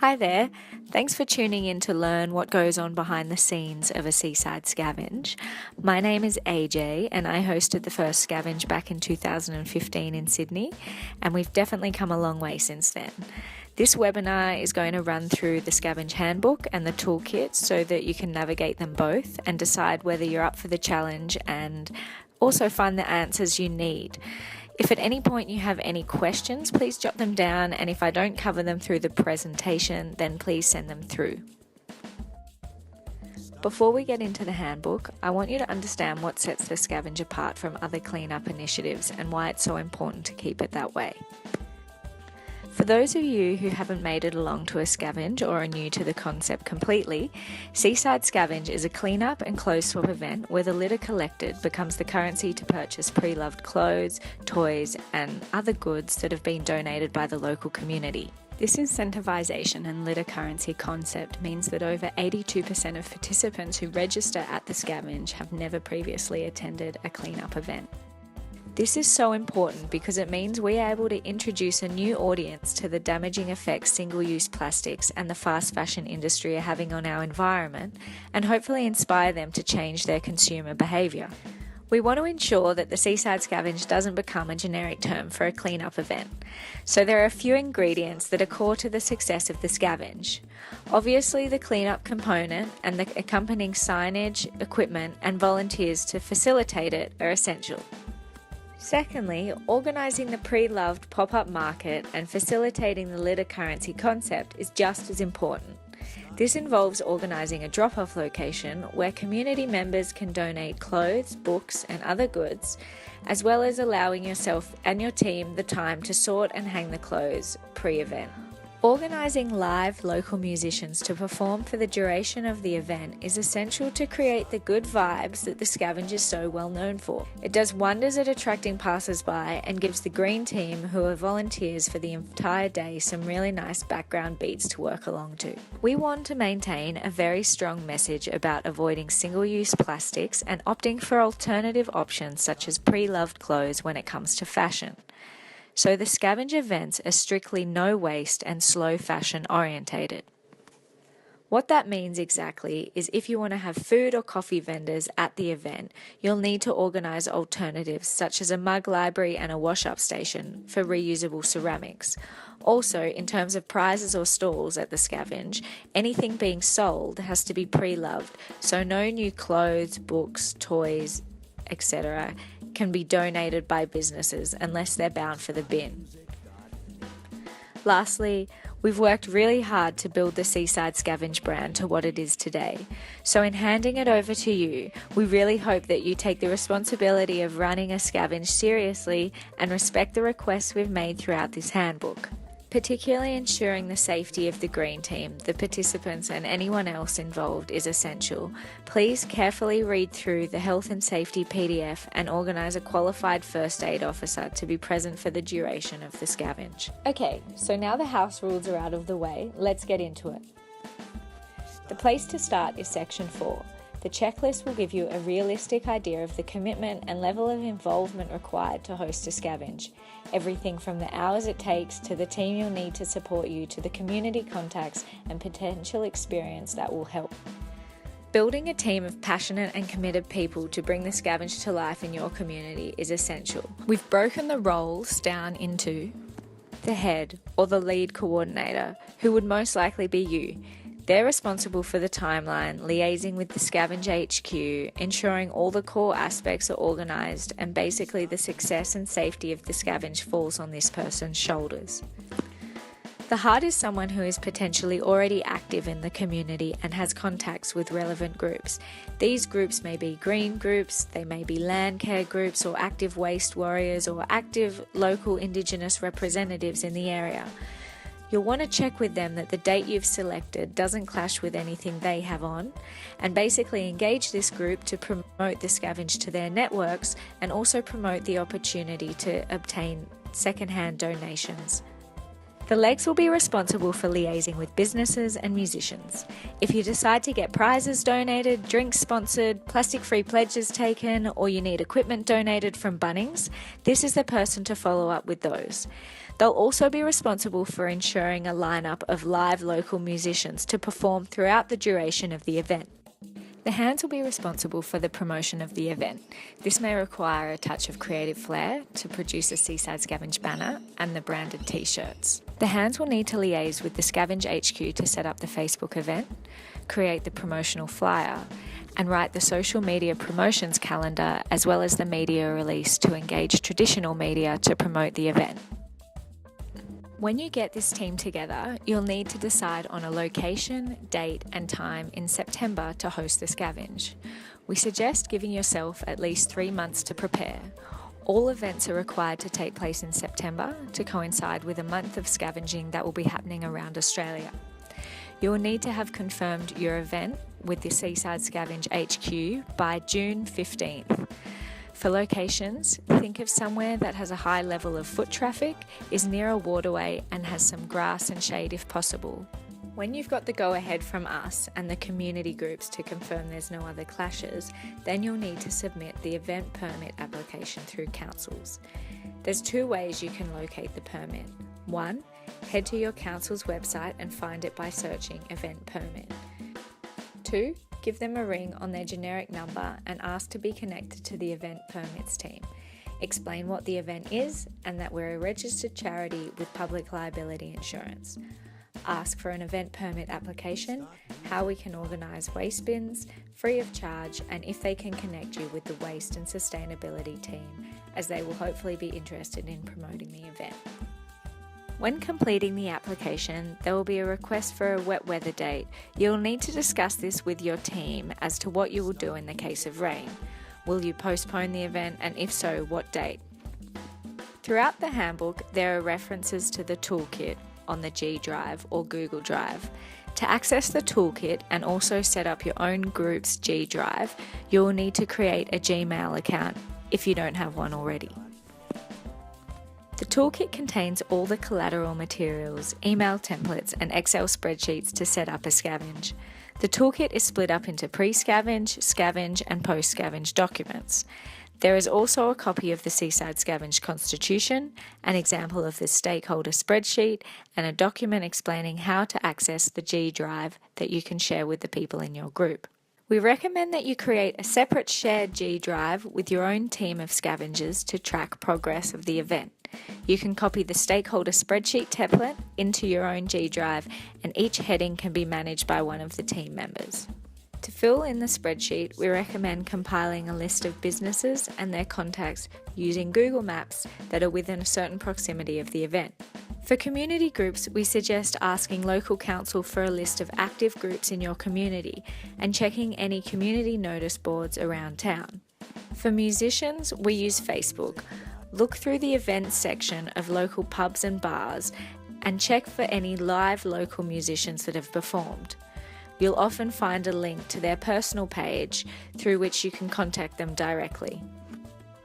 Hi there. Thanks for tuning in to learn what goes on behind the scenes of a Seaside Scavenge. My name is AJ and I hosted the first Scavenge back in 2015 in Sydney, and we've definitely come a long way since then. This webinar is going to run through the Scavenge Handbook and the Toolkit so that you can navigate them both and decide whether you're up for the challenge and also find the answers you need. If at any point you have any questions, please jot them down, and if I don't cover them through the presentation, then please send them through. Before we get into the handbook, I want you to understand what sets the Scavenge apart from other cleanup initiatives and why it's so important to keep it that way. For those of you who haven't made it along to a Scavenge or are new to the concept completely, Seaside Scavenge is a clean-up and clothes swap event where the litter collected becomes the currency to purchase pre-loved clothes, toys and other goods that have been donated by the local community. This incentivisation and litter currency concept means that over 82% of participants who register at the Scavenge have never previously attended a clean-up event. This is so important because it means we are able to introduce a new audience to the damaging effects single-use plastics and the fast fashion industry are having on our environment, and hopefully inspire them to change their consumer behaviour. We want to ensure that the Seaside Scavenge doesn't become a generic term for a clean-up event. So there are a few ingredients that are core to the success of the Scavenge. Obviously, the clean-up component and the accompanying signage, equipment and volunteers to facilitate it are essential. Secondly, organising the pre-loved pop-up market and facilitating the litter currency concept is just as important. This involves organising a drop-off location where community members can donate clothes, books and other goods, as well as allowing yourself and your team the time to sort and hang the clothes pre-event. Organising live local musicians to perform for the duration of the event is essential to create the good vibes that the Scavenge is so well known for. It does wonders at attracting passers-by and gives the green team, who are volunteers for the entire day, some really nice background beats to work along to. We want to maintain a very strong message about avoiding single-use plastics and opting for alternative options such as pre-loved clothes when it comes to fashion. So the Scavenge events are strictly no waste and slow fashion orientated. What that means exactly is if you want to have food or coffee vendors at the event, you'll need to organise alternatives such as a mug library and a wash-up station for reusable ceramics. Also, in terms of prizes or stalls at the Scavenge, anything being sold has to be pre-loved, so no new clothes, books, toys, etc. can be donated by businesses unless they're bound for the bin. Lastly, we've worked really hard to build the Seaside Scavenge brand to what it is today. So in handing it over to you, we really hope that you take the responsibility of running a Scavenge seriously and respect the requests we've made throughout this handbook. Particularly ensuring the safety of the green team, the participants and anyone else involved is essential. Please carefully read through the health and safety PDF and organise a qualified first aid officer to be present for the duration of the Scavenge. Okay, so now the house rules are out of the way, let's get into it. The place to start is section 4. The checklist will give you a realistic idea of the commitment and level of involvement required to host a Scavenge. Everything from the hours it takes to the team you'll need to support you to the community contacts and potential experience that will help. Building a team of passionate and committed people to bring the Scavenge to life in your community is essential. We've broken the roles down into the head or the lead coordinator, who would most likely be you. They're responsible for the timeline, liaising with the Scavenge HQ, ensuring all the core aspects are organised, and basically the success and safety of the Scavenge falls on this person's shoulders. The heart is someone who is potentially already active in the community and has contacts with relevant groups. These groups may be green groups, they may be land care groups or active waste warriors or active local Indigenous representatives in the area. You'll want to check with them that the date you've selected doesn't clash with anything they have on, and basically engage this group to promote the Scavenge to their networks and also promote the opportunity to obtain second-hand donations. The legs will be responsible for liaising with businesses and musicians. If you decide to get prizes donated, drinks sponsored, plastic-free pledges taken, or you need equipment donated from Bunnings, this is the person to follow up with those. They'll also be responsible for ensuring a lineup of live local musicians to perform throughout the duration of the event. The hands will be responsible for the promotion of the event. This may require a touch of creative flair to produce a Seaside Scavenge banner and the branded t-shirts. The hands will need to liaise with the Scavenge HQ to set up the Facebook event, create the promotional flyer, and write the social media promotions calendar as well as the media release to engage traditional media to promote the event. When you get this team together, you'll need to decide on a location, date and time in September to host the Scavenge. We suggest giving yourself at least 3 months to prepare. All events are required to take place in September to coincide with a month of scavenging that will be happening around Australia. You will need to have confirmed your event with the Seaside Scavenge HQ by June 15th. For locations, think of somewhere that has a high level of foot traffic, is near a waterway and has some grass and shade if possible. When you've got the go-ahead from us and the community groups to confirm there's no other clashes, then you'll need to submit the event permit application through councils. There's 2 ways you can locate the permit. 1, head to your council's website and find it by searching event permit. 2, give them a ring on their generic number and ask to be connected to the event permits team. Explain what the event is and that we're a registered charity with public liability insurance. Ask for an event permit application, how we can organise waste bins, free of charge, and if they can connect you with the waste and sustainability team, as they will hopefully be interested in promoting the event. When completing the application, there will be a request for a wet weather date. You'll need to discuss this with your team as to what you will do in the case of rain. Will you postpone the event, and if so, what date? Throughout the handbook, there are references to the Toolkit on the G Drive or Google Drive. To access the Toolkit and also set up your own group's G Drive, you will need to create a Gmail account if you don't have one already. The Toolkit contains all the collateral materials, email templates and Excel spreadsheets to set up a scavenge. The Toolkit is split up into pre-scavenge, scavenge and post-scavenge documents. There is also a copy of the Seaside Scavenge Constitution, an example of the stakeholder spreadsheet, and a document explaining how to access the G Drive that you can share with the people in your group. We recommend that you create a separate shared G Drive with your own team of scavengers to track progress of the event. You can copy the stakeholder spreadsheet template into your own G Drive, and each heading can be managed by one of the team members. To fill in the spreadsheet, we recommend compiling a list of businesses and their contacts using Google Maps that are within a certain proximity of the event. For community groups, we suggest asking local council for a list of active groups in your community and checking any community notice boards around town. For musicians, we use Facebook. Look through the events section of local pubs and bars and check for any live local musicians that have performed. You'll often find a link to their personal page through which you can contact them directly.